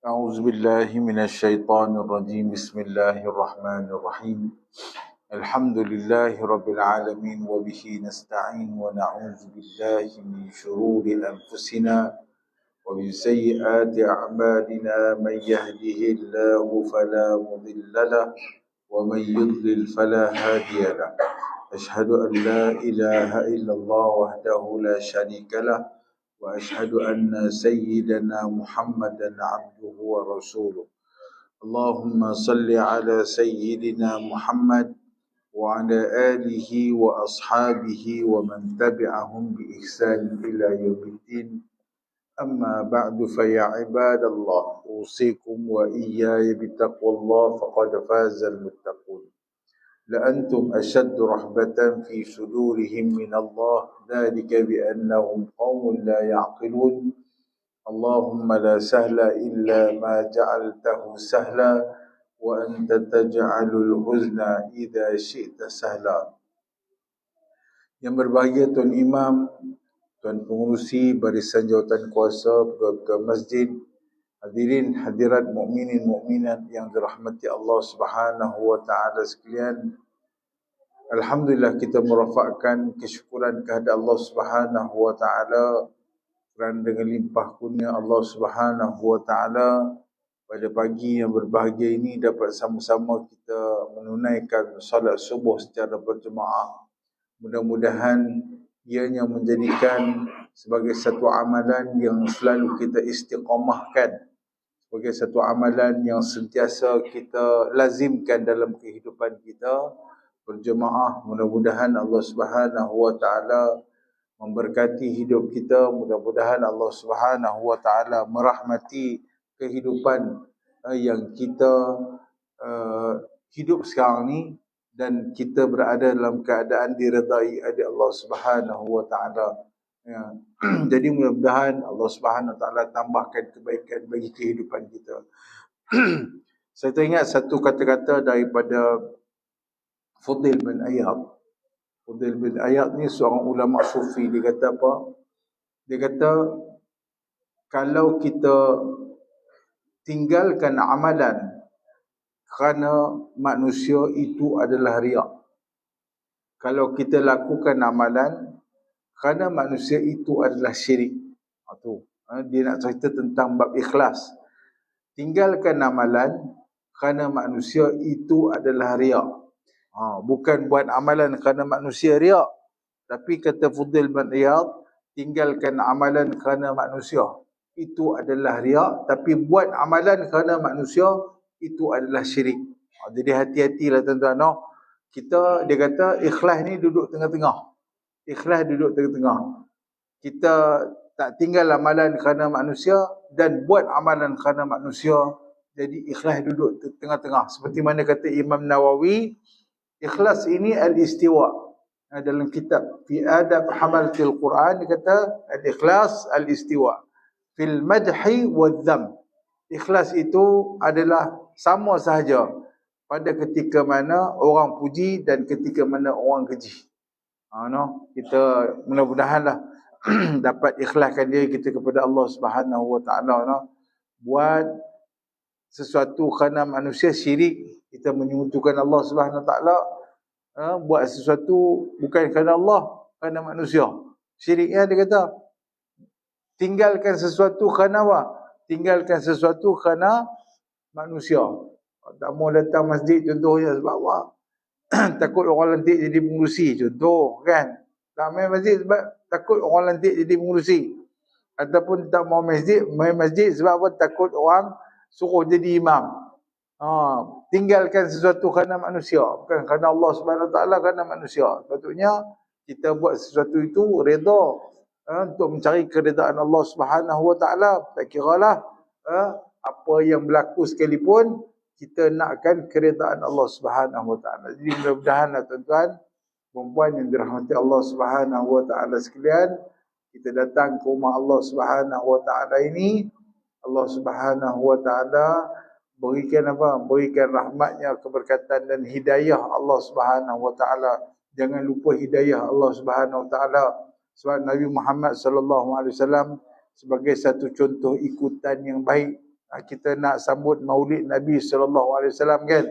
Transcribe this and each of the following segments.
أعوذ بالله من الشيطان الرجيم بسم الله الرحمن الرحيم الحمد لله رب العالمين وبه نستعين ونعوذ بالله من شرور أنفسنا ومن سيئات أعمالنا من يهده الله فلا مضل له ومن يضلل فلا هادي له أشهد أن لا إله إلا الله وحده لا شريك له وأشهد أن سيدنا محمدا عبده ورسوله اللهم صل على سيدنا محمد وعلى آله وأصحابه ومن تبعهم بإحسان إلى يوم الدين أما بعد فيا عباد الله أوصيكم وإياي بتقوى الله فقد فاز المتقون لأنتم أشد رهبة في صدورهم من الله ذلك بأنهم قوم لا يعقلون اللهم لا سهل إلا ما جعلته سهلا وأنت تجعل الحزن إذا شئت سهلا. Yang berbahagia Tuan Imam, Tuan Pengurusi Barisan Jawatan Kuasa Pegawai Masjid, hadirin hadirat mukminin mukminat yang dirahmati Allah Subhanahu wa taala sekalian. Alhamdulillah kita merafakkan kesyukuran kehadrat Allah Subhanahu wa taala kerana dengan limpah kurnia Allah Subhanahu wa taala pada pagi yang berbahagia ini dapat sama-sama kita menunaikan solat subuh secara berjemaah. Mudah-mudahan ianya menjadikan sebagai satu amalan yang selalu kita istiqamahkan, sebagai satu amalan yang sentiasa kita lazimkan dalam kehidupan kita berjemaah. Mudah-mudahan Allah Subhanahu wa taala memberkati hidup kita. Mudah-mudahan Allah Subhanahu wa taala merahmati kehidupan yang kita hidup sekarang ni, dan kita berada dalam keadaan diredai oleh Allah Subhanahu wa taala. Ya. Jadi mudah-mudahan Allah Subhanahu wa taala tambahkan kebaikan bagi kehidupan kita. Saya teringat satu kata-kata daripada Fudail bin Iyad. Fudail bin Iyad ni seorang ulama sufi. Dia kata apa? Dia kata kalau kita tinggalkan amalan kerana manusia itu adalah riak. Kalau kita lakukan amalan kerana manusia itu adalah syirik. Dia nak cerita tentang bab ikhlas. Tinggalkan amalan kerana manusia itu adalah riak. Bukan buat amalan kerana manusia riak, tapi kata Fudail bin Iyad, tinggalkan amalan kerana manusia itu adalah riak, tapi buat amalan kerana manusia itu adalah syirik. Jadi hati-hatilah tuan-tuan. Dia kata ikhlas ni duduk tengah-tengah. Ikhlas duduk tengah-tengah. Kita tak tinggal amalan kerana manusia dan buat amalan kerana manusia. Jadi ikhlas duduk tengah-tengah. Seperti mana kata Imam Nawawi, ikhlas ini al-istiwa. Dalam kitab Fi Adab Hamalatil Quran dia kata al-ikhlas al-istiwa fil madhi wadh-dham. Ikhlas itu adalah sama sahaja pada ketika mana orang puji dan ketika mana orang keji. Kita mudah-mudahanlah dapat ikhlaskan diri kita kepada Allah Subhanahu wa taala. Buat sesuatu kerana manusia syirik, kita menyekutukan Allah Subhanahu wa taala. Buat sesuatu bukan kerana Allah, kerana manusia, syiriknya dia kata. Tinggalkan sesuatu kerana apa? Tinggalkan sesuatu kerana manusia. Tak mau datang masjid contohnya sebab apa? Takut orang lantik jadi pengurusi contoh kan. Tak main masjid sebab takut orang lantik jadi pengurusi. Ataupun tak mau main masjid sebab apa? Takut orang suruh jadi imam. Tinggalkan sesuatu kerana manusia, bukan kerana Allah Subhanahu wa taala, kerana manusia. Patutnya kita buat sesuatu itu redha, untuk mencari keredaan Allah Subhanahu wa taala. Tak kiralah apa yang berlaku sekalipun, kita nakkan keredaan Allah Subhanahu wa taala. Jadi mudah-mudahanlah tuan-tuan puan-puan yang dirahmati Allah Subhanahu wa taala sekalian, kita datang ke rumah Allah Subhanahu wa taala ini, Allah Subhanahu wa taala berikan apa? Berikan rahmatnya, keberkatan dan hidayah Allah Subhanahu wa taala. Jangan lupa hidayah Allah Subhanahu wa taala. Sebab Nabi Muhammad sallallahu alaihi wasallam sebagai satu contoh ikutan yang baik Kita nak sambut Maulid Nabi SAW kan.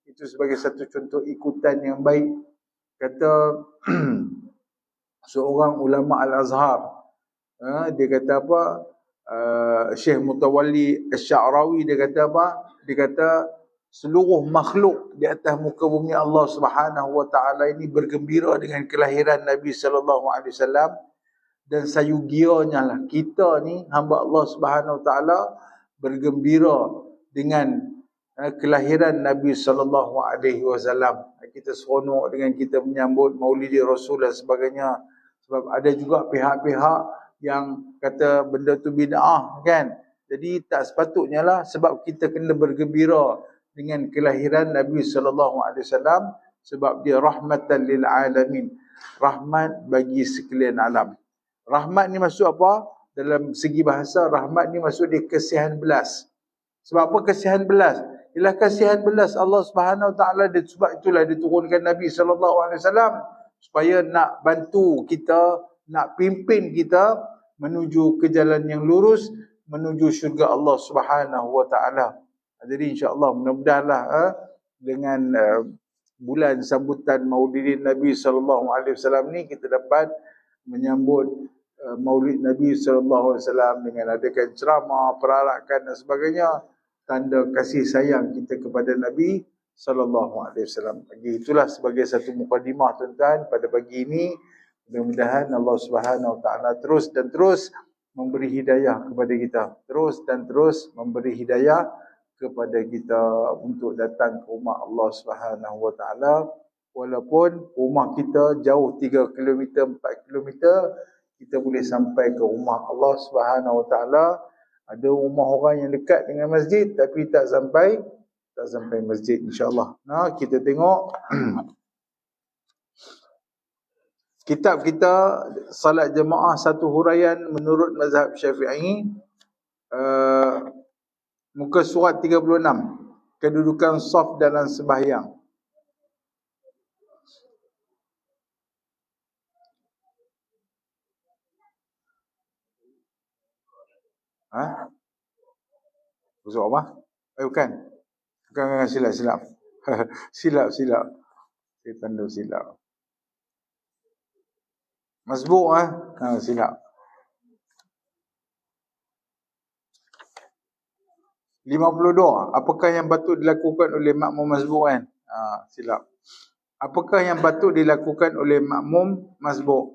Itu sebagai satu contoh ikutan yang baik. Kata seorang ulama Al-Azhar, dia kata apa, Syekh Mutawalli Asy-Sya'rawi, dia kata apa? Dia kata seluruh makhluk di atas muka bumi Allah Subhanahu wa taala ini bergembira dengan kelahiran Nabi sallallahu alaihi wasallam, dan sayugianya lah kita ni hamba Allah Subhanahu wa taala bergembira dengan kelahiran Nabi sallallahu alaihi wasallam. Kita seronok dengan kita menyambut Maulid Rasul dan sebagainya. Sebab ada juga pihak-pihak yang kata benda tu bid'ah kan. Jadi tak sepatutnya lah, sebab kita kena bergembira dengan kelahiran Nabi sallallahu alaihi wasallam, sebab dia rahmatan lil alamin, rahmat bagi sekalian alam. Rahmat ni maksud apa? Dalam segi bahasa, rahmat ni maksud dia kasihan belas. Sebab apa kasihan belas? Ialah kasihan belas Allah Subhanahu Wa Taala. Sebab itulah diturunkan Nabi sallallahu alaihi wasallam, supaya nak bantu kita, nak pimpin kita menuju ke jalan yang lurus, menuju syurga Allah Subhanahu Wa Taala. Jadi insya-Allah mudah-mudahanlah dengan bulan sambutan Maulidin Nabi sallallahu alaihi wasallam ni kita dapat menyambut Maulid Nabi sallallahu alaihi wasallam dengan adakan ceramah, perarakan dan sebagainya, tanda kasih sayang kita kepada Nabi sallallahu alaihi wasallam. Itulah sebagai satu mukadimah tuan-tuan pada pagi ini. Mudah-mudahan Allah Subhanahu Wa Taala terus dan terus memberi hidayah kepada kita, terus dan terus memberi hidayah kepada kita untuk datang ke rumah Allah Subhanahu Wa Taala. Walaupun rumah kita jauh 3 km, 4 km, kita boleh sampai ke rumah Allah Subhanahu Wa Taala. Ada rumah orang yang dekat dengan masjid tapi tak sampai masjid, insya-Allah. Nah, kita tengok kitab kita salat jemaah satu huraian menurut mazhab Syafi'i, muka surat 36, kedudukan saf dalam sembahyang. Busuk apa? Bukan. Bukan silap. silap. Saya tanda silap. Masbuk silap. 52. Apakah yang patut dilakukan oleh makmum masbuk kan? Silap. Apakah yang patut dilakukan oleh makmum masbuk?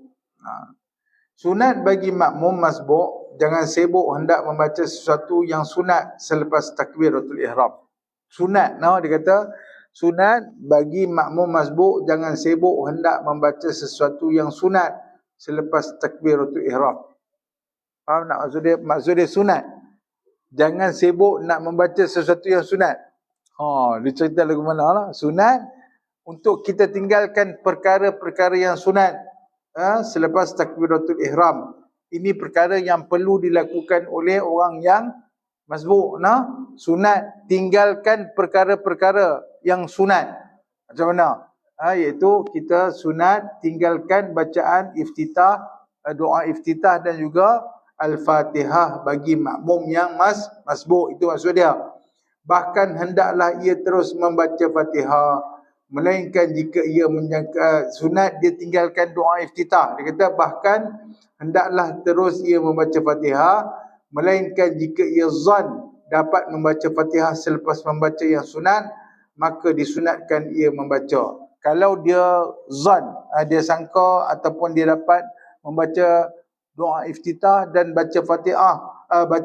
Sunat bagi makmum masbuk, jangan sibuk hendak membaca sesuatu yang sunat selepas takbiratul ihram. Sunat, dia kata sunat bagi makmum masbuk, jangan sibuk hendak membaca sesuatu yang sunat selepas takbiratul ihram. Faham tak maksud dia? Maksud dia sunat. Jangan sibuk nak membaca sesuatu yang sunat. Dia cerita lagu mana lah. Sunat untuk kita tinggalkan perkara-perkara yang sunat selepas takbiratul ihram. Ini perkara yang perlu dilakukan oleh orang yang masbuk. Sunat tinggalkan perkara-perkara yang sunat. Macam mana? Iaitu kita sunat tinggalkan bacaan iftitah, doa iftitah dan juga Al-Fatihah bagi makmum yang masbuk. Itu maksud dia. Bahkan hendaklah ia terus membaca Fatihah, melainkan jika ia menyangka sunat dia tinggalkan doa iftitah. Dia kata bahkan hendaklah terus ia membaca Fatihah, melainkan jika ia zan dapat membaca Fatihah selepas membaca yang sunat, maka disunatkan ia membaca. Kalau dia zan, dia sangka ataupun dia dapat membaca doa iftitah dan baca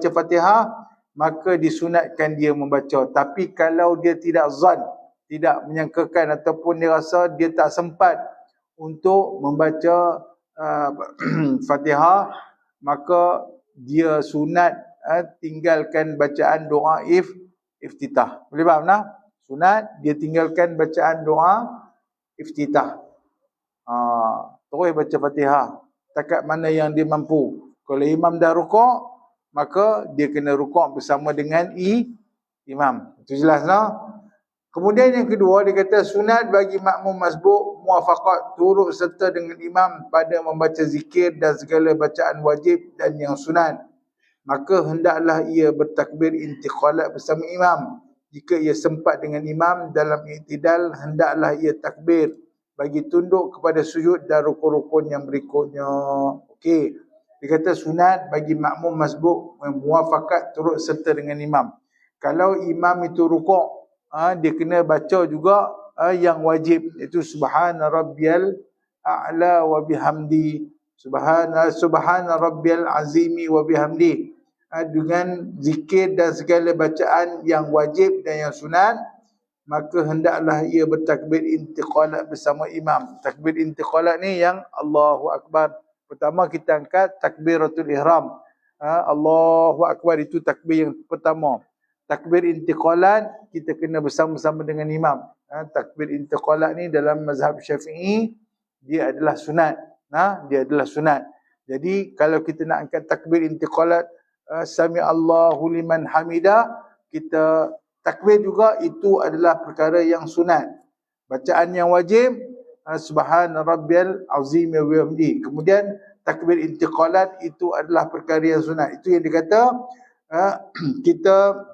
Fatihah, maka disunatkan dia membaca. Tapi kalau dia tidak zan, tidak menyangkakan ataupun dia rasa dia tak sempat untuk membaca Fatihah, maka dia sunat tinggalkan bacaan doa iftitah. Boleh faham tak? Sunat dia tinggalkan bacaan doa iftitah. Terus baca Fatihah takat mana yang dia mampu. Kalau imam dah rukuk, maka dia kena rukuk bersama dengan imam. Itu jelas tak? Kemudian yang kedua, dia kata sunat bagi makmum masbuk muwafaqat, turut serta dengan imam pada membaca zikir dan segala bacaan wajib dan yang sunat. maka hendaklah ia bertakbir intiqalat bersama imam. Jika ia sempat dengan imam dalam i'tidal, hendaklah ia takbir bagi tunduk kepada sujud dan rukun-rukun yang berikutnya. Okey. Dia kata sunat bagi makmum masbuk muafakat turut serta dengan imam. Kalau imam itu rukuk, dia kena baca juga yang wajib, iaitu subhana rabbiyal a'la wa bihamdi, subhana rabbiyal azimi wa bihamdi, dengan zikir dan segala bacaan yang wajib dan yang sunat, maka hendaklah ia bertakbir intiqalat bersama imam. Takbir intiqalat ni yang Allahu Akbar. Pertama kita angkat takbiratul ihram. Allahu Akbar itu takbir yang pertama. Takbir intiqalat kita kena bersama-sama dengan imam. Takbir intiqalat ni dalam mazhab Syafi'i dia adalah sunat. Dia adalah sunat. Jadi kalau kita nak angkat takbir intiqalat, sami Allahu liman hamidah, kita takbir juga, itu adalah perkara yang sunat. Bacaan yang wajib subhana rabbiyal azim wa bihamdi. Kemudian takbir intiqalat itu adalah perkara yang sunat. Itu yang dikata kita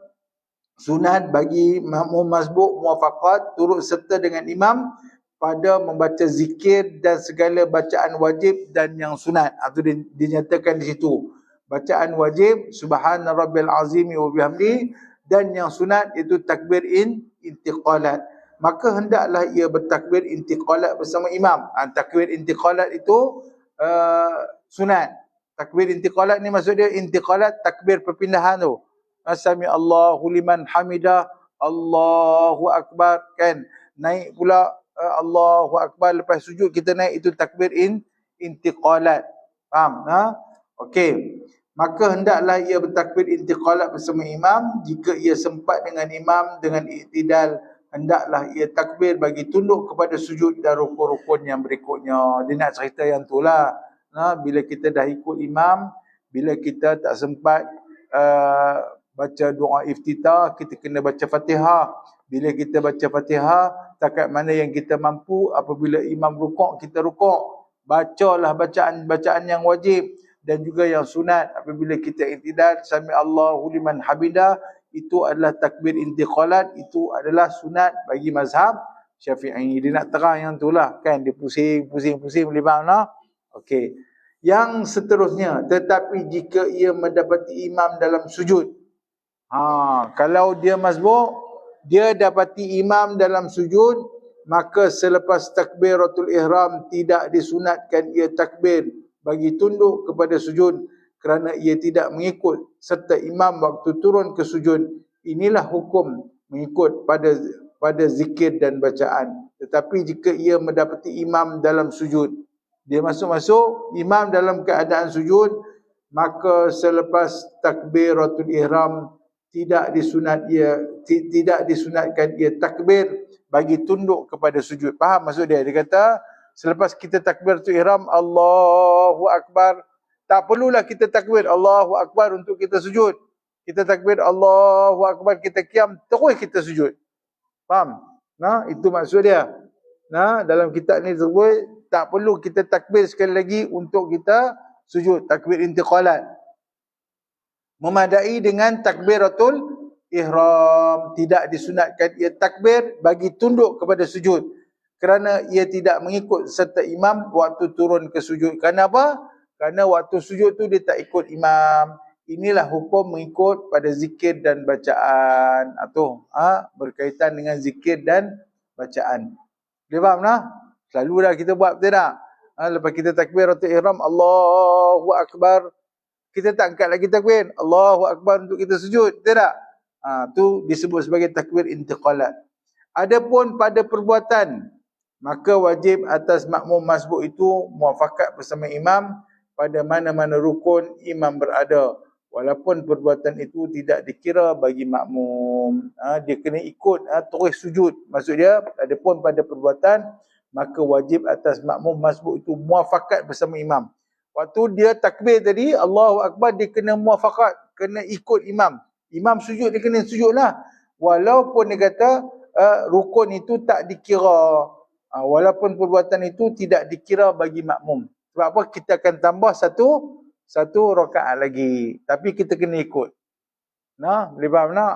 sunat bagi makmum masbuk muwafaqat turut serta dengan imam pada membaca zikir dan segala bacaan wajib dan yang sunat. Itu dinyatakan di situ. Bacaan wajib subhana rabbil azim wa bihamdi, dan yang sunat itu takbir intiqalat. Maka hendaklah ia bertakbir intiqalat bersama imam. Takbir intiqalat itu sunat. Takbir intiqalat ni maksud dia intiqalat takbir perpindahan tu. Sami Allahu liman hamidah, Allahu Akbar, kan. Naik pula Allahu Akbar, lepas sujud kita naik, itu takbir intiqalat. Faham? Okey. Maka hendaklah ia bertakbir intiqalat bersama imam. Jika ia sempat dengan imam dengan i'tidal, hendaklah ia takbir bagi tunduk kepada sujud dan rukun-rukun yang berikutnya. Dia nak cerita yang tu lah. Bila kita dah ikut imam, bila kita tak sempat baca doa iftitah, kita kena baca Fatihah. Bila kita baca Fatihah, takat mana yang kita mampu, apabila imam rukuk, kita rukuk. Bacalah bacaan-bacaan yang wajib dan juga yang sunat. Apabila kita i'tidal, sami Allahu liman hamidah, itu adalah takbir intiqalat, itu adalah sunat bagi mazhab Syafi'i. Dia nak terang yang tu lah, kan. Dia pusing boleh faham lah. Okey. Yang seterusnya, tetapi jika ia mendapati imam dalam sujud. Kalau dia masbuk, dia dapati imam dalam sujud, maka selepas takbiratul ihram tidak disunatkan ia takbir bagi tunduk kepada sujud kerana ia tidak mengikut serta imam waktu turun ke sujud. Inilah hukum mengikut pada zikir dan bacaan. Tetapi jika ia mendapati imam dalam sujud, dia masuk imam dalam keadaan sujud, maka selepas takbiratul ihram tidak disunatkan ia takbir bagi tunduk kepada sujud. Faham maksud dia? Dia kata selepas kita takbiratul ihram Allahu Akbar, tak perlulah kita takbir Allahu Akbar untuk kita sujud. Kita takbir Allahu Akbar, kita qiyam, terus kita sujud. Faham? Itu maksud dia. Dalam kitab ni tersebut, tak perlu kita takbir sekali lagi untuk kita sujud. Takbir intiqalat memadai dengan takbiratul ihram. Tidak disunatkan ia takbir bagi tunduk kepada sujud kerana ia tidak mengikut serta imam waktu turun ke sujud. Kerana apa? Kerana waktu sujud tu dia tak ikut imam. Inilah hukum mengikut pada zikir dan bacaan. Berkaitan dengan zikir dan bacaan. Dia faham lah? Selalu dah kita buat, betul tak? Lepas kita takbiratul ihram Allahu Akbar, kita tak angkat lagi takbir Allahu Akbar untuk kita sujud, betul tak? Tu disebut sebagai takbir intiqalat. Adapun pada perbuatan, maka wajib atas makmum masbuk itu muafakat bersama imam pada mana-mana rukun imam berada, walaupun perbuatan itu tidak dikira bagi makmum. Dia kena ikut terus sujud. Maksud dia, adapun pada perbuatan, maka wajib atas makmum masbuk itu muafakat bersama imam. Waktu dia takbir tadi Allahu Akbar, dia kena muafakat, kena ikut imam. Imam sujud, dia kena sujud lah. Walaupun dia kata rukun itu tak dikira, walaupun perbuatan itu tidak dikira bagi makmum. Sebab apa? Kita akan tambah satu satu rakaat lagi. Tapi kita kena ikut. Nah, boleh faham tak?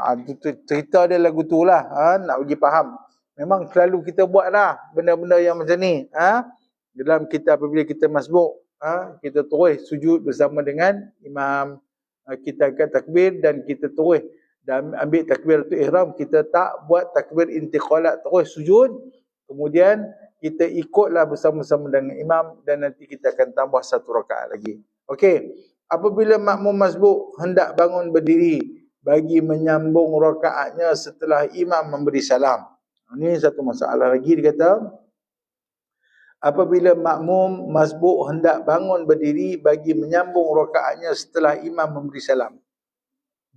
Cerita dia lagu tu lah. Nak bagi faham. Memang selalu kita buat lah benda-benda yang macam ni. Dalam kita apabila kita masbuk, kita terus sujud bersama dengan imam. Kita akan takbir dan kita terus dan ambil takbir tu ihram. Kita tak buat takbir intiqalat, terus sujud. Kemudian kita ikutlah bersama-sama dengan imam dan nanti kita akan tambah satu rakaat lagi. Okey. Apabila makmum masbuk hendak bangun berdiri bagi menyambung rakaatnya setelah imam memberi salam. Ini satu masalah lagi dia kata. Apabila makmum masbuk hendak bangun berdiri bagi menyambung rakaatnya setelah imam memberi salam.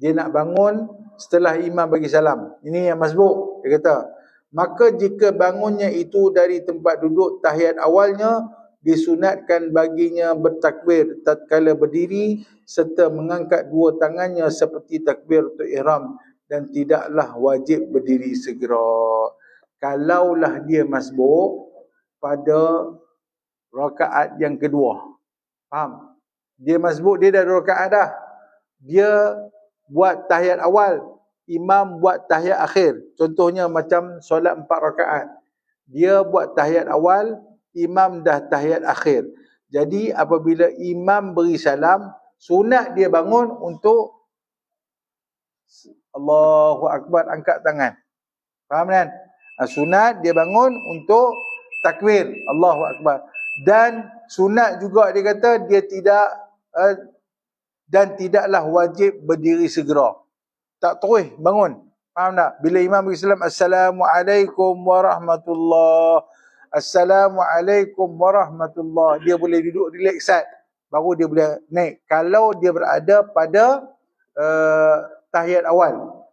Dia nak bangun setelah imam bagi salam. Ini yang masbuk. Dia kata, maka jika bangunnya itu dari tempat duduk tahiyat awalnya, disunatkan baginya bertakbir tatkala berdiri serta mengangkat dua tangannya seperti takbir untuk ihram dan tidaklah wajib berdiri segera. Kalaulah dia masbuk pada rakaat yang kedua. Faham? Dia masbuk, dia dah 2 rakaat dah. Dia buat tahiyat awal, imam buat tahiyat akhir. Contohnya macam solat 4 rakaat. Dia buat tahiyat awal, imam dah tahiyat akhir. Jadi apabila imam beri salam, sunat dia bangun untuk Allahu Akbar, angkat tangan. Faham kan? Sunat dia bangun untuk takbir Allahu Akbar. Dan sunat juga dia kata dia tidak dan tidaklah wajib berdiri segera. Tak terus bangun. Faham tak? Bila imam beri salam, Assalamualaikum warahmatullahi, Assalamualaikum warahmatullahi, dia boleh duduk relaxat, baru dia boleh naik. Kalau dia berada pada tahiyat awal,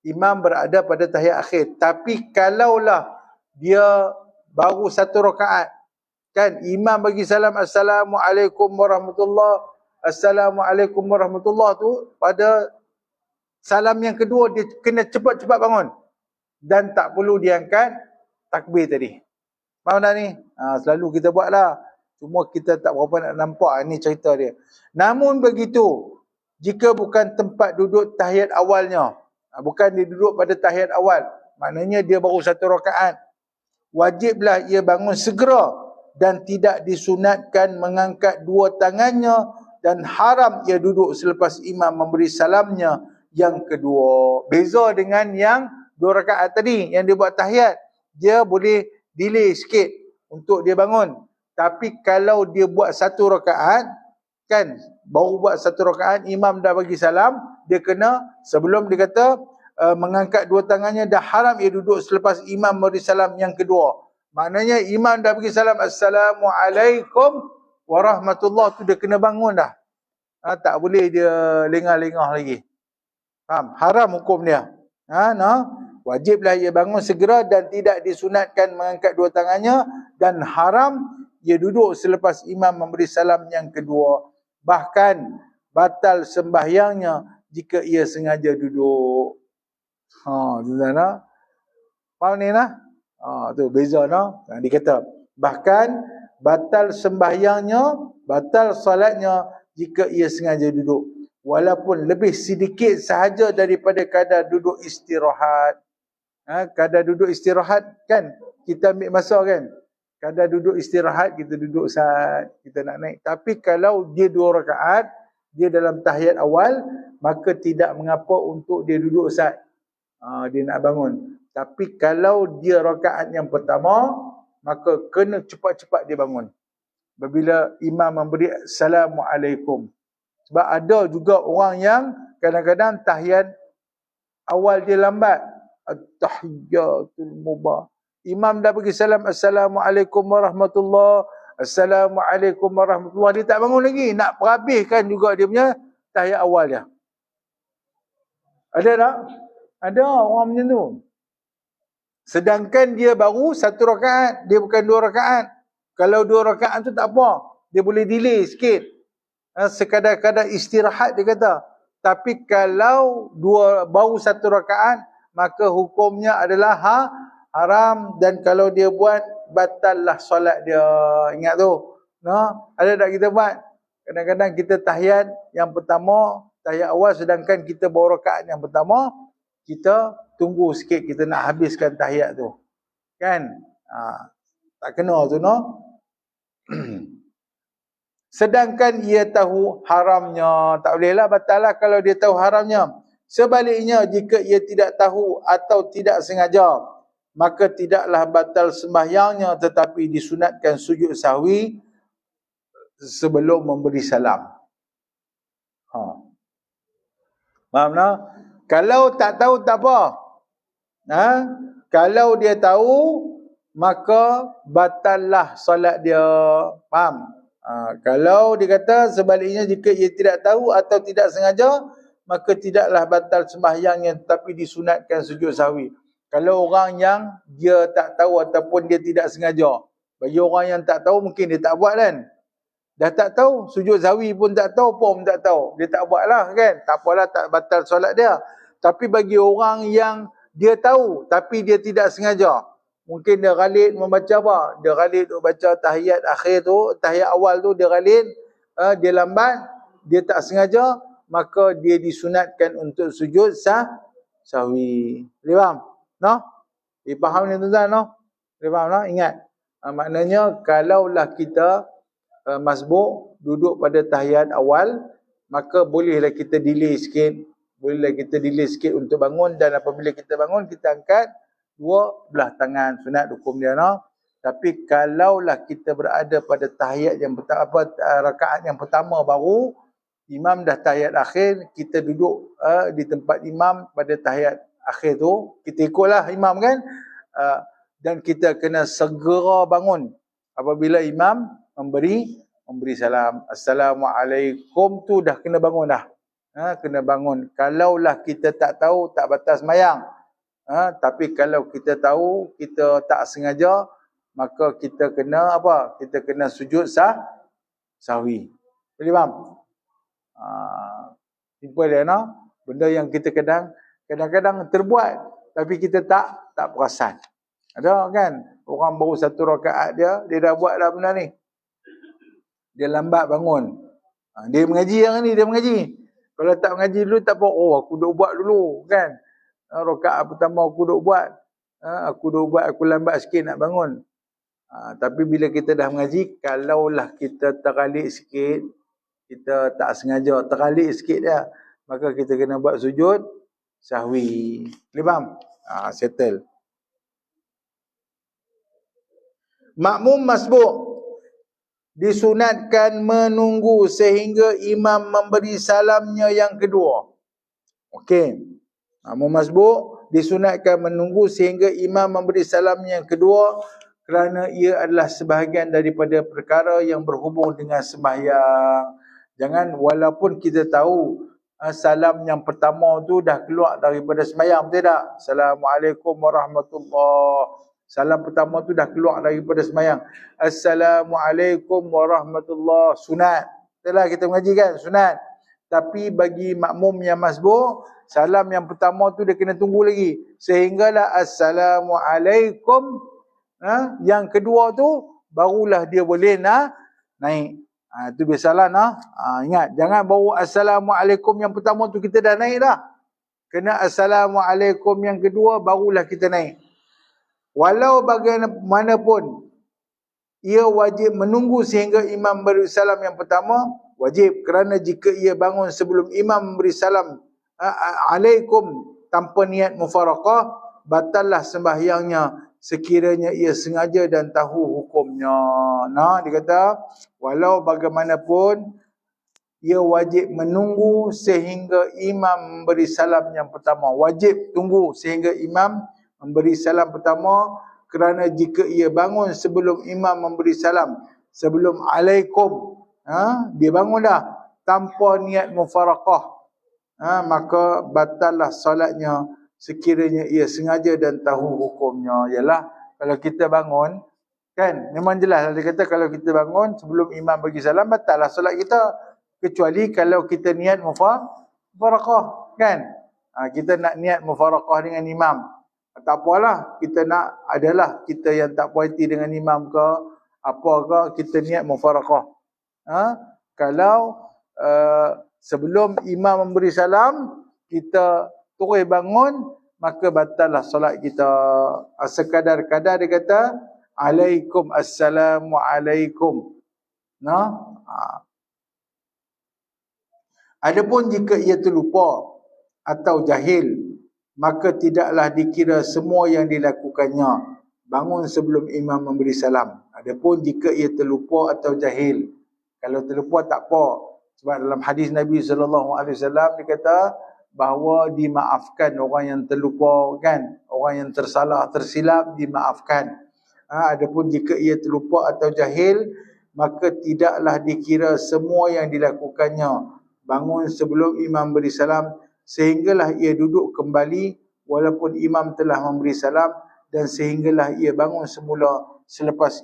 imam berada pada tahiyat akhir. Tapi kalaulah dia baru 1 rakaat, kan, imam bagi salam Assalamualaikum warahmatullahi, Assalamualaikum warahmatullahi tu, pada salam yang kedua dia kena cepat-cepat bangun dan tak perlu diangkat takbir tadi. Faham tak ni? Selalu kita buat lah. Cuma kita tak berapa nak nampak ni cerita dia. Namun begitu, jika bukan tempat duduk tahiyat awalnya, bukan dia duduk pada tahiyat awal, maknanya dia baru 1 rakaat, wajiblah ia bangun segera dan tidak disunatkan mengangkat 2 tangannya dan haram ia duduk selepas imam memberi salamnya yang kedua. Beza dengan yang 2 rakaat tadi yang dia buat tahiyat, dia boleh delay sikit untuk dia bangun. Tapi kalau dia buat 1 rakaat, kan, baru buat 1 rakaat, imam dah bagi salam, dia kena, sebelum dia kata mengangkat 2 tangannya, dah haram ia duduk selepas imam memberi salam yang kedua. Maknanya imam dah bagi salam Assalamualaikum warahmatullahi, tu dia kena bangun dah. Tak boleh dia lengah-lengah lagi. Faham? Haram hukum dia. Wajiblah ia bangun segera dan tidak disunatkan mengangkat 2 tangannya, dan haram ia duduk selepas imam memberi salam yang kedua. Bahkan batal sembahyangnya jika ia sengaja duduk. Tuan-tuan, faham ni lah? Tu beza nah. Dia kata bahkan batal sembahyangnya, batal salatnya jika ia sengaja duduk, walaupun lebih sedikit sahaja daripada kadar duduk istirahat. Kadar duduk istirahat, kan, kita ambil masa, kan, kadar duduk istirahat kita duduk saat kita nak naik. Tapi kalau dia 2 rakaat, dia dalam tahiyat awal, maka tidak mengapa untuk dia duduk saat dia nak bangun. Tapi kalau dia rakaat yang pertama, maka kena cepat-cepat dia bangun apabila imam memberi Assalamualaikum. Sebab ada juga orang yang kadang-kadang tahiyat awal dia lambat. At-tahiyyatul mubah. Imam dah bagi salam Assalamualaikum warahmatullahi, Assalamualaikum warahmatullahi, dia tak bangun lagi. Nak perhabiskan juga dia punya tahiyat awal dia. Ada tak? Ada orang macam tu. Sedangkan dia baru 1 rakaat, dia bukan 2 rakaat. Kalau 2 rakaat tu tak apa, dia boleh delay sikit. Sekadar-kadar istirahat dia kata. Tapi kalau baru 1 rakaat, maka hukumnya adalah haram, dan kalau dia buat, batallah solat dia. Ingat tu. Ada tak kita buat? Kadang-kadang kita tahiyat yang pertama, tahiyat awal, sedangkan kita baru rakaat yang pertama, kita tunggu sikit, kita nak habiskan tahiyat tu. Kan? Tak kena tu, no? Sedangkan ia tahu haramnya. Tak bolehlah, batal lah kalau dia tahu haramnya. Sebaliknya, jika ia tidak tahu atau tidak sengaja, maka tidaklah batal sembahyangnya, tetapi disunatkan sujud sahwi sebelum memberi salam. Faham tak? Kalau tak tahu, tak apa. Kalau dia tahu, maka batallah solat dia. Faham? Kalau dia kata sebaliknya, jika ia tidak tahu atau tidak sengaja, maka tidaklah batal sembahyangnya, tetapi disunatkan sujud sahwi. Kalau orang yang dia tak tahu ataupun dia tidak sengaja, bagi orang yang tak tahu mungkin dia tak buat kan. Dah tak tahu, sujud sahwi pun tak tahu, pun tak tahu, dia tak buat lah kan. Tak apalah, tak batal solat dia. Tapi bagi orang yang dia tahu tapi dia tidak sengaja, mungkin dia ghalid membaca apa? Dia ghalid baca tahiyat akhir tu, tahiyat awal tu dia ghalid, dia lambat, dia tak sengaja, maka dia disunatkan untuk sujud sahwi. Boleh faham? No? Faham ni tuan-tuan, no? Boleh faham, no? Ingat. Maknanya kalaulah kita masbuk duduk pada tahiyat awal, maka bolehlah kita delay sikit. Bolehlah kita delay sikit untuk bangun, dan apabila kita bangun, kita angkat dua belah tangan, sunat hukum dia, no? Tapi kalaulah kita berada pada tahiyat yang pertama, rakaat yang pertama baru, imam dah tahiyat akhir, kita duduk di tempat imam pada tahiyat akhir tu, kita ikutlah imam kan, dan kita kena segera bangun apabila imam memberi salam. Assalamualaikum tu dah kena bangun dah. Kena bangun. Kalaulah kita tak tahu, tak batas sembahyang. Tapi kalau kita tahu, kita tak sengaja, maka kita kena apa? Kita kena sujud sahwi. Boleh faham? Simple dia, no? Benda yang kita kadang-kadang terbuat, tapi kita tak perasan. Ada kan? Orang baru satu rakaat dia dah buat dah benda ni. Dia lambat bangun. Dia mengaji yang ni, dia mengaji. Kalau tak mengaji dulu, tak apa. Oh, aku duk buat dulu, kan? Rakaat pertama aku duk buat. Aku lambat sikit nak bangun. Tapi bila kita dah mengaji, kalaulah kita teralik sikit, kita tak sengaja teralik sikit dah, maka kita kena buat sujud sahwi. Boleh faham? Settle. Makmum masbuk disunatkan menunggu sehingga imam memberi salamnya yang kedua. Okey. Makmum masbuk disunatkan menunggu sehingga imam memberi salamnya yang kedua, kerana ia adalah sebahagian daripada perkara yang berhubung dengan sembahyang. Jangan, walaupun kita tahu salam yang pertama tu dah keluar daripada sembahyang, betul tak? Assalamualaikum warahmatullahi. Salam pertama tu dah keluar daripada sembahyang. Assalamualaikum warahmatullahi. Sunat. Itulah kita mengaji kan, sunat. Tapi bagi makmum yang masbuk, salam yang pertama tu dia kena tunggu lagi. Sehinggalah Assalamualaikum. Yang kedua tu, barulah dia boleh naik. Itu biasalah. Ingat, jangan baru Assalamualaikum yang pertama tu kita dah naik dah. Kena Assalamualaikum yang kedua, barulah kita naik. Walau bagaimanapun, ia wajib menunggu sehingga imam beri salam yang pertama, wajib, kerana jika ia bangun sebelum imam memberi salam alaikum tanpa niat mufaraqah, batallah sembahyangnya sekiranya ia sengaja dan tahu hukumnya. Dia kata, walau bagaimanapun, ia wajib menunggu sehingga imam memberi salam yang pertama. Wajib tunggu sehingga imam memberi salam pertama, kerana jika ia bangun sebelum imam memberi salam, sebelum alaikum, dia bangun dah tanpa niat mufaraqah, maka batallah solatnya sekiranya ia sengaja dan tahu hukumnya. Ialah kalau kita bangun, kan, memang jelas dia kata kalau kita bangun sebelum imam bagi salam, batallah solat kita, kecuali kalau kita niat mufaraqah, kan. Kita nak niat mufaraqah dengan imam, tak apalah, kita nak adalah kita yang tak puas hati dengan imam ke apa ke, kita niat mufaraqah. kalau sebelum imam memberi salam kita terus bangun, maka batallah solat kita. Sekadar-kadar dia kata alaikum assalamu alaikum. Nah, adapun jika ia terlupa atau jahil, maka tidaklah dikira semua yang dilakukannya bangun sebelum imam memberi salam. Adapun jika ia terlupa atau jahil, kalau terlupa tak apa, sebab dalam hadis Nabi SAW dia kata bahawa dimaafkan orang yang terlupa, kan, orang yang tersalah tersilap dimaafkan. Adapun jika ia terlupa atau jahil, maka tidaklah dikira semua yang dilakukannya bangun sebelum imam beri salam, sehinggalah ia duduk kembali walaupun imam telah memberi salam, dan sehinggalah ia bangun semula selepas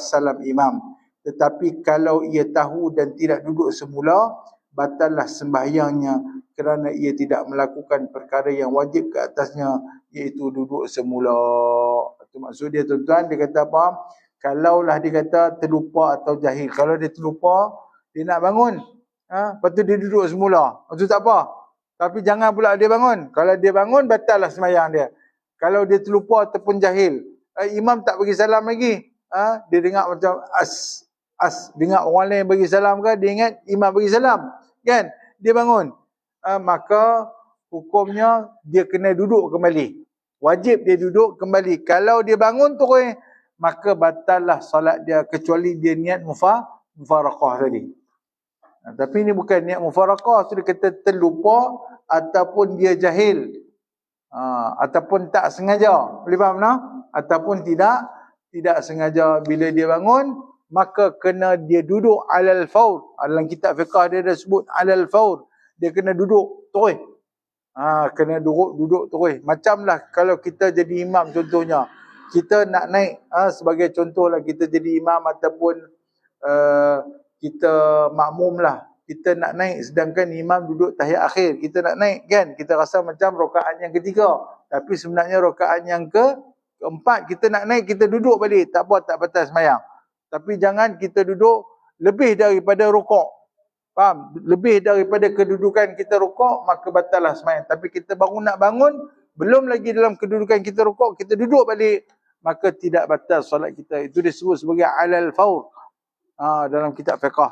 salam imam. Tetapi kalau ia tahu dan tidak duduk semula, batallah sembahyangnya kerana ia tidak melakukan perkara yang wajib ke atasnya, iaitu duduk semula. Itu maksud dia, tuan-tuan. Dia kata apa? Kalaulah dia kata terlupa atau jahil, kalau dia terlupa, dia nak bangun, lepas tu dia duduk semula, itu tak apa. Tapi jangan pula dia bangun. Kalau dia bangun, batallah sembahyang dia. Kalau dia terlupa ataupun jahil, imam tak bagi salam lagi, dia dengar macam dengar orang lain bagi salam ke, dia ingat imam bagi salam, kan, dia bangun, maka hukumnya dia kena duduk kembali. Wajib dia duduk kembali. Kalau dia bangun terus, maka batallah solat dia, kecuali dia niat mufaraqah tadi. Tapi ini bukan niat mufaraqah, sudah kata terlupa ataupun dia jahil, ataupun tak sengaja. Boleh faham tak? Ataupun tidak sengaja. Bila dia bangun, maka kena dia duduk alal faur. Dalam kitab fiqah dia ada sebut alal faur. Dia kena duduk terus. Kena duduk terus. Macamlah kalau kita jadi imam contohnya. Kita nak naik, sebagai contohlah, kita jadi imam ataupun kita makmum lah. Kita nak naik sedangkan imam duduk tahiyat akhir. Kita nak naik, kan, kita rasa macam rakaat yang ketiga, tapi sebenarnya rakaat yang keempat. Kita nak naik, kita duduk balik, tak apa, tak batal sembahyang. Tapi jangan kita duduk lebih daripada rukuk. Faham? Lebih daripada kedudukan kita rukuk, maka batallah sembahyang. Tapi kita baru nak bangun, belum lagi dalam kedudukan kita rukuk, kita duduk balik, maka tidak batal solat kita. Itu disebut sebagai alal faur dalam kitab fiqah.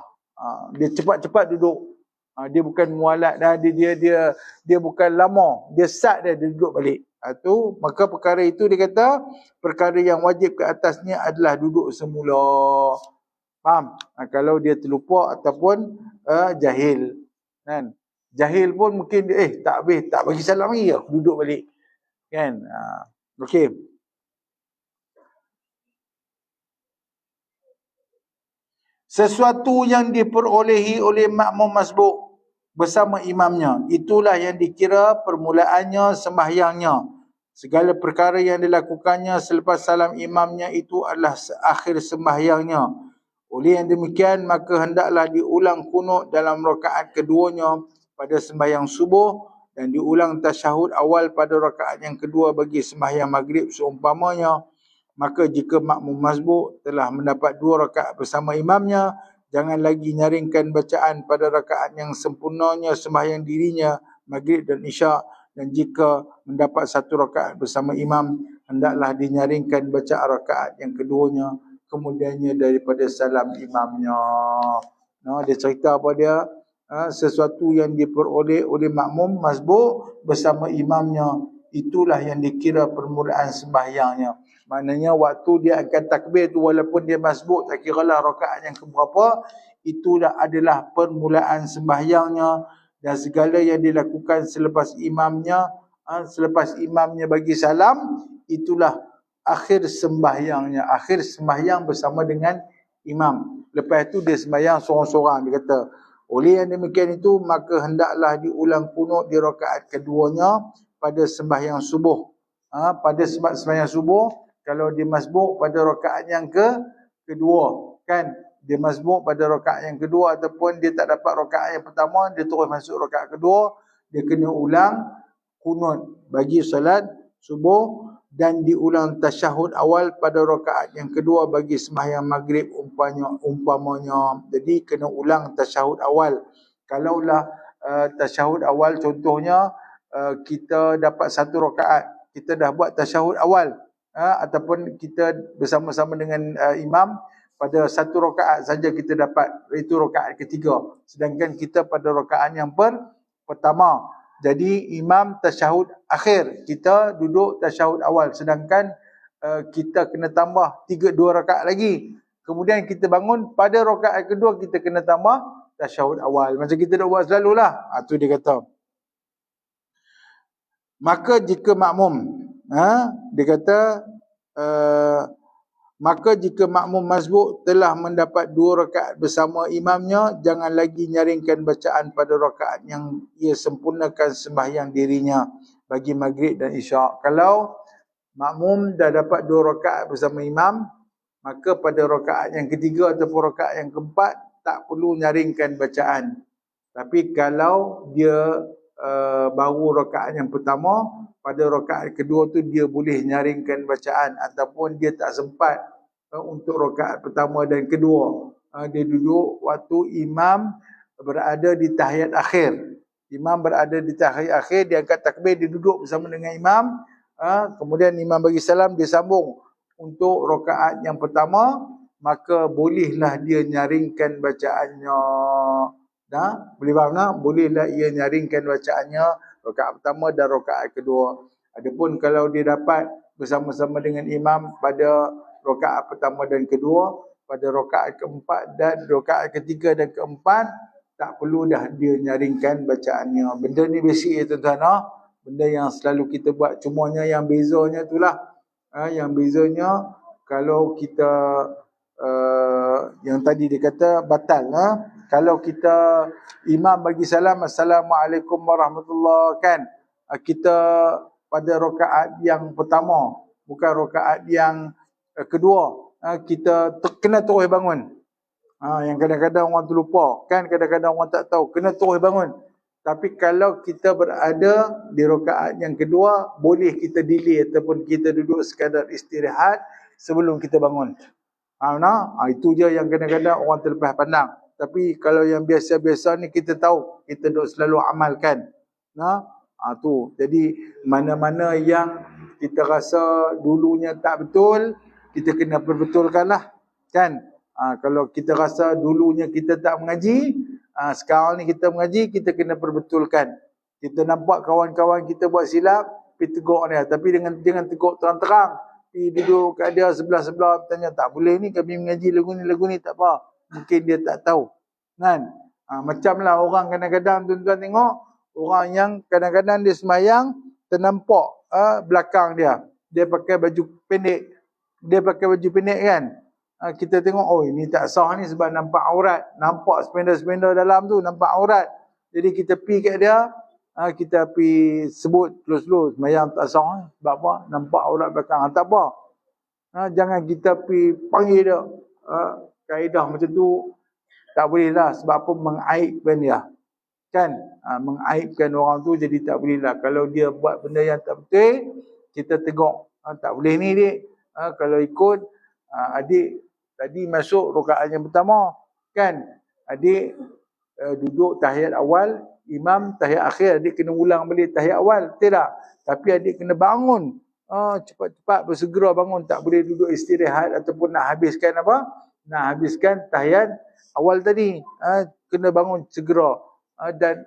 Dia cepat-cepat duduk. Dia bukan mualat dah, dia bukan lama, dia sat dia duduk balik. Maka perkara itu dia kata perkara yang wajib ke atasnya adalah duduk semula. Faham? Kalau dia terlupa ataupun jahil, kan? Jahil pun mungkin tak bagi salam lagi, aku duduk balik, kan? Okey. Sesuatu yang diperolehi oleh makmum masbuk bersama imamnya, itulah yang dikira permulaannya sembahyangnya. Segala perkara yang dilakukannya selepas salam imamnya itu adalah akhir sembahyangnya. Oleh yang demikian, maka hendaklah diulang qunut dalam rakaat keduanya pada sembahyang subuh, dan diulang tasyahud awal pada rakaat yang kedua bagi sembahyang maghrib seumpamanya. Maka jika makmum masbuk telah mendapat 2 rakaat bersama imamnya, jangan lagi nyaringkan bacaan pada rakaat yang sempurnanya sembahyang dirinya, maghrib dan isyak. Dan jika mendapat 1 rakaat bersama imam, hendaklah dinyaringkan bacaan rakaat yang keduanya kemudiannya daripada salam imamnya. Dia cerita apa dia? Sesuatu yang diperoleh oleh makmum masbuk bersama imamnya, itulah yang dikira permulaan sembahyangnya. Maknanya waktu dia akan takbir tu, walaupun dia masbuk, tak kiralah rakaat yang keberapa, itulah adalah permulaan sembahyangnya. Dan segala yang dilakukan selepas imamnya bagi salam, itulah akhir sembahyangnya. Akhir sembahyang bersama dengan imam. Lepas tu dia sembahyang sorang-sorang. Dia kata, oleh yang demikian itu, maka hendaklah diulang qunut di rakaat keduanya pada sembahyang subuh. Pada sembahyang subuh, kalau dia masbuk pada rakaat yang kedua, kan, dia masbuk pada rakaat yang kedua, ataupun dia tak dapat rakaat yang pertama, dia terus masuk rakaat kedua, dia kena ulang qunut bagi solat subuh, dan diulang tasyahud awal pada rakaat yang kedua bagi sembahyang maghrib umpamanya. Jadi kena ulang tasyahud awal. Kalaulah tasyahud awal contohnya kita dapat satu rakaat, kita dah buat tasyahud awal, ataupun kita bersama-sama dengan imam pada satu rakaat saja kita dapat, itu rakaat ketiga, sedangkan kita pada rakaat yang pertama. Jadi imam tasyahud akhir, kita duduk tasyahud awal, sedangkan kita kena tambah 2 rakaat lagi. Kemudian kita bangun pada rakaat kedua, kita kena tambah tasyahud awal. Macam kita dah buat selalulah. Itu dia kata. Maka jika makmum, dia kata maka jika makmum mazbuk telah mendapat 2 rakaat bersama imamnya, jangan lagi nyaringkan bacaan pada rakaat yang ia sempurnakan sembahyang dirinya bagi maghrib dan isyak. Kalau makmum dah dapat 2 rakaat bersama imam, maka pada rakaat yang ketiga ataupun rakaat yang keempat tak perlu nyaringkan bacaan. Tapi kalau dia baru rakaat yang pertama, pada rakaat kedua tu dia boleh nyaringkan bacaan, ataupun dia tak sempat untuk rakaat pertama dan kedua. Dia duduk waktu imam berada di tahiyat akhir. Imam berada di tahiyat akhir, dia angkat takbir, dia duduk bersama dengan imam. Kemudian imam bagi salam, dia sambung untuk rakaat yang pertama, maka bolehlah dia nyaringkan bacaannya. Boleh faham tak? Bolehlah ia nyaringkan bacaannya rakaat pertama dan rakaat kedua. Adapun kalau dia dapat bersama-sama dengan imam pada rakaat pertama dan kedua, pada rakaat keempat dan rakaat ketiga dan keempat, tak perlu dah dia nyaringkan bacaannya. Benda ni basic ya tuan-tuan. Benda yang selalu kita buat, cumanya yang bezanya itulah. Yang bezanya kalau kita yang tadi dia kata batal. Kalau kita imam bagi salam, Assalamualaikum warahmatullahi, kan, kita pada rakaat yang pertama, bukan rakaat yang kedua, kita kena terus bangun. Yang kadang-kadang orang terlupa, kan, kadang-kadang orang tak tahu, kena terus bangun. Tapi kalau kita berada di rakaat yang kedua, boleh kita delay ataupun kita duduk sekadar istirahat sebelum kita bangun. Itu je yang kadang-kadang orang terlepas pandang. Tapi kalau yang biasa-biasa ni kita tahu, kita duk selalu amalkan. Tu. Jadi mana-mana yang kita rasa dulunya tak betul, kita kena perbetulkanlah, kan? Kalau kita rasa dulunya kita tak mengaji, sekarang ni kita mengaji, kita kena perbetulkan. Kita nampak kawan-kawan kita buat silap, pergi tegur dia, tapi jangan tegur terang-terang. Pergi duduk kat dia sebelah-sebelah, tanya, tak boleh ni kami mengaji lagu ni tak apa. Mungkin dia tak tahu, kan? Macamlah orang kadang-kadang tuan-tuan tengok, orang yang kadang-kadang dia sembahyang ternampak belakang dia. Dia pakai baju pendek. Kan? Kita tengok, oh ini tak sah ni sebab nampak aurat. Nampak spender-spender dalam tu, nampak aurat. Jadi kita pergi kat dia, kita pergi sebut terus-terus, sembahyang tak sah. Sebab apa? Nampak aurat belakang. Tak apa. Jangan kita pergi panggil dia. Kaedah macam tu tak boleh lah. Sebab apa? Mengaibkan dia, kan? Mengaibkan orang tu, jadi tak boleh lah. Kalau dia buat benda yang tak betul, kita tegur, tak boleh ni dik. Kalau ikut adik tadi masuk rakaat yang pertama, kan, adik duduk tahiyat awal, imam tahiyat akhir, adik kena ulang balik tahiyat awal, tidak. Tapi adik kena bangun, cepat-cepat bersegera bangun. Tak boleh duduk istirahat ataupun nak habiskan apa? Nak habiskan tahiyat awal tadi. Kena bangun segera. Dan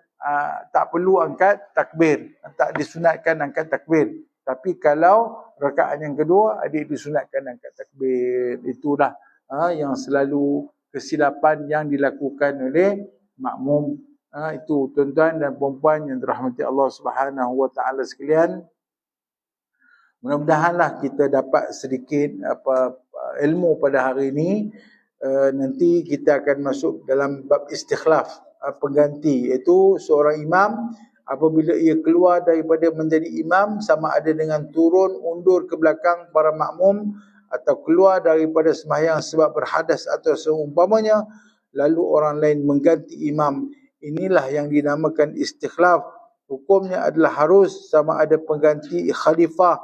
tak perlu angkat takbir. Tak disunatkan angkat takbir. Tapi kalau rakaat yang kedua, adik disunatkan angkat takbir. Itulah yang selalu kesilapan yang dilakukan oleh makmum. Itu tuan-tuan dan puan-puan yang dirahmati Allah Subhanahu Wa Taala sekalian. Mudah-mudahanlah kita dapat sedikit ilmu pada hari ini. Nanti kita akan masuk dalam bab istikhlaf, pengganti, iaitu seorang imam apabila ia keluar daripada menjadi imam, sama ada dengan turun undur ke belakang para makmum atau keluar daripada sembahyang sebab berhadas atau seumpamanya, lalu orang lain mengganti imam. Inilah yang dinamakan istikhlaf. Hukumnya adalah harus sama ada pengganti khalifah,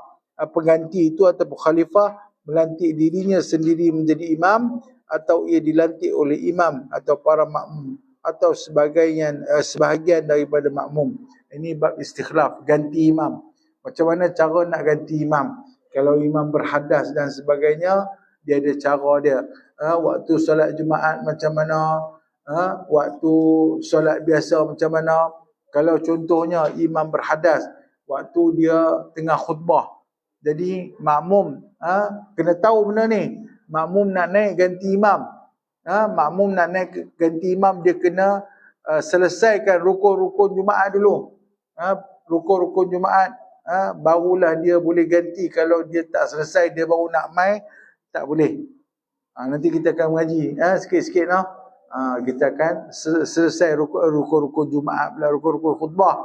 pengganti itu ataupun khalifah melantik dirinya sendiri menjadi imam, atau ia dilantik oleh imam atau para makmum atau sebahagian daripada makmum. Ini bab istikhlaf, ganti imam. Macam mana cara nak ganti imam? Kalau imam berhadas dan sebagainya, dia ada cara dia. Waktu solat Jumaat macam mana? Waktu solat biasa macam mana? Kalau contohnya imam berhadas waktu dia tengah khutbah, jadi makmum kena tahu benda ni. Makmum nak naik ganti imam, makmum nak naik ganti imam, dia kena selesaikan rukun-rukun Jumaat dulu. Rukun-rukun Jumaat, barulah dia boleh ganti. Kalau dia tak selesai, dia baru nak mai, tak boleh. Nanti kita akan mengaji sikit-sikit lah. Kita akan selesai rukun-rukun Jumaat, rukun-rukun khutbah.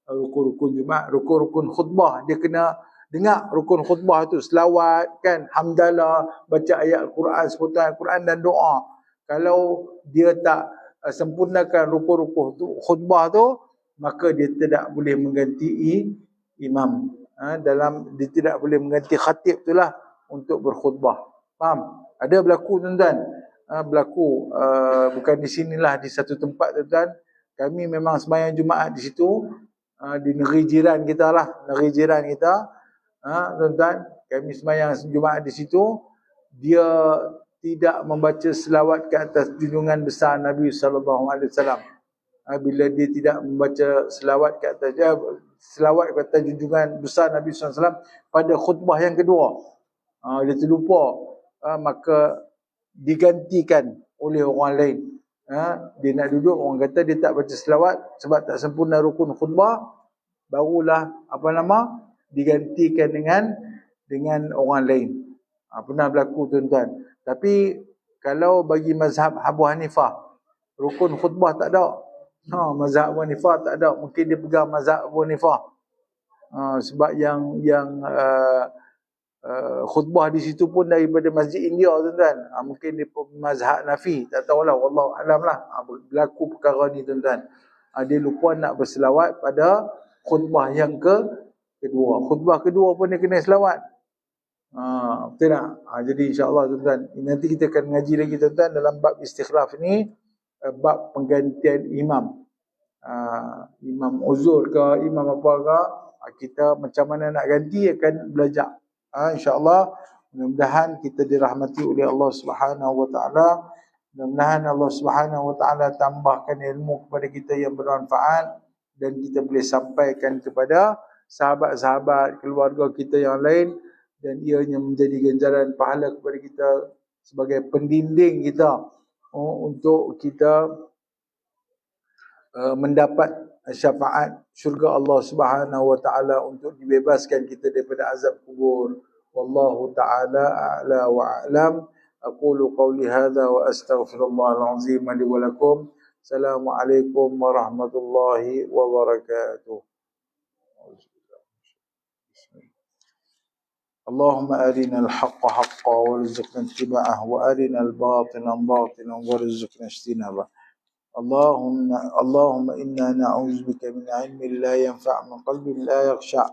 Rukun-rukun Jumaat, rukun-rukun khutbah, dia kena dengar rukun khutbah tu, selawat kan, hamdalah, baca ayat Al-Quran, seputar Al-Quran dan doa. Kalau dia tak sempurnakan rukun-rukun khutbah tu, maka dia tidak boleh mengganti imam. Dia tidak boleh mengganti khatib itulah untuk berkhutbah. Faham? Ada berlaku tuan-tuan, berlaku bukan di sinilah, di satu tempat tuan-tuan. Kami memang sembahyang Jumaat di situ, di negeri jiran kita lah, negeri jiran kita. Tuan-tuan, kami sembahyang Jumaat di situ. Dia tidak membaca selawat ke atas junjungan besar Nabi SAW. Bila dia tidak membaca selawat ke atas selawat ke atas junjungan besar Nabi SAW pada khutbah yang kedua, dia terlupa, maka digantikan oleh orang lain. Dia nak duduk, orang kata dia tak baca selawat sebab tak sempurna rukun khutbah, barulah digantikan dengan orang lain. Pernah berlaku tuan-tuan. Tapi kalau bagi mazhab Abu Hanifah, rukun khutbah tak ada. Mazhab Abu Hanifah tak ada. Mungkin dia pegang mazhab Abu Hanifah. Sebab yang khutbah di situ pun daripada Masjid India tuan-tuan. Mungkin dia mazhab Nafi, tak tahulah, wallahu alam lah. Berlaku perkara ni tuan-tuan. Dia lupa nak berselawat pada khutbah yang kedua. Khutbah kedua pun dia kena selawat. Betul tak? Jadi insya-Allah tuan-tuan, nanti kita akan ngaji lagi tuan-tuan dalam bab istikhlaf ni, bab penggantian imam. Imam uzur ke, imam apa ke, kita macam mana nak ganti akan belajar. InsyaAllah, mudah-mudahan kita dirahmati oleh Allah Subhanahu Wa Taala. Mudah-mudahan Allah Subhanahu Wa Taala tambahkan ilmu kepada kita yang bermanfaat, dan kita boleh sampaikan kepada sahabat-sahabat, keluarga kita yang lain, dan ianya menjadi ganjaran pahala kepada kita sebagai pendinding kita untuk kita mendapat syafaat syurga Allah Subhanahu Wa Taala, untuk dibebaskan kita daripada azab kubur. Wallahu taala a'la wa a'lam. Aqulu qawli hadza wa astaghfirullahal azim li wa lakum. Assalamualaikum warahmatullahi wabarakatuh. اللهم أرنا الحق حقا وارزقنا اتباعه، وأرنا الباطل باطلا وارزقنا اجتنابه. اللهم إنا نعوذ بك من علم لا ينفع، من قلب لا يخشع،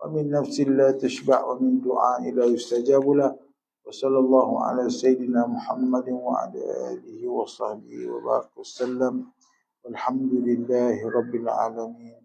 ومن نفس لا تشبع، ومن دعاء لا يستجاب له. وصلى الله على سيدنا محمد وعلى آله وصحبه وبارك وسلم، والحمد لله رب العالمين.